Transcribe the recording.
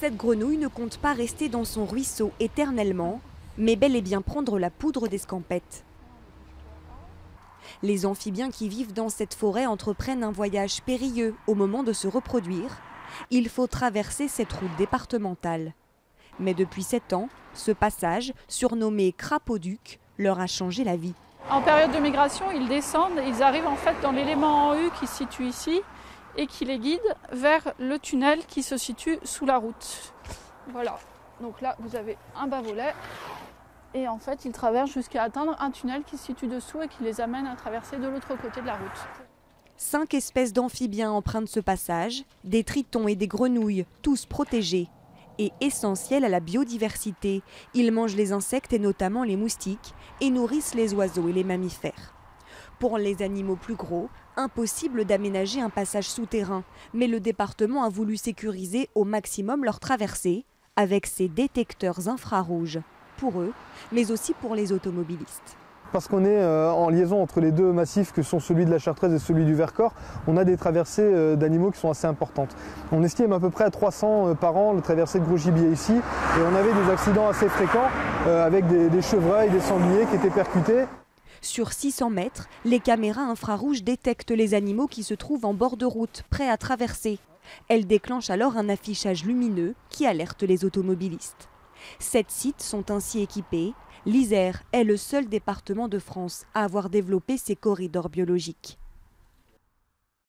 Cette grenouille ne compte pas rester dans son ruisseau éternellement, mais bel et bien prendre la poudre d'escampette. Les amphibiens qui vivent dans cette forêt entreprennent un voyage périlleux au moment de se reproduire. Il faut traverser cette route départementale. Mais depuis 7 ans, ce passage, surnommé Crapaud-Duc, leur a changé la vie. En période de migration, ils descendent, ils arrivent en fait dans l'élément en U qui se situe ici et qui les guide vers le tunnel qui se situe sous la route. Voilà, donc là vous avez un bas-volet et en fait ils traversent jusqu'à atteindre un tunnel qui se situe dessous et qui les amène à traverser de l'autre côté de la route. 5 espèces d'amphibiens empruntent ce passage, des tritons et des grenouilles, tous protégés. Et essentiels à la biodiversité. Ils mangent les insectes et notamment les moustiques et nourrissent les oiseaux et les mammifères. Pour les animaux plus gros, impossible d'aménager un passage souterrain, mais le département a voulu sécuriser au maximum leur traversée avec ses détecteurs infrarouges, pour eux, mais aussi pour les automobilistes. Parce qu'on est en liaison entre les deux massifs que sont celui de la Chartreuse et celui du Vercors, on a des traversées d'animaux qui sont assez importantes. On estime à peu près à 300 par an le traversée de gros gibier ici, et on avait des accidents assez fréquents avec des chevreuils, des sangliers qui étaient percutés. Sur 600 mètres, les caméras infrarouges détectent les animaux qui se trouvent en bord de route, prêts à traverser. Elles déclenchent alors un affichage lumineux qui alerte les automobilistes. 7 sites sont ainsi équipés. L'Isère est le seul département de France à avoir développé ces corridors biologiques.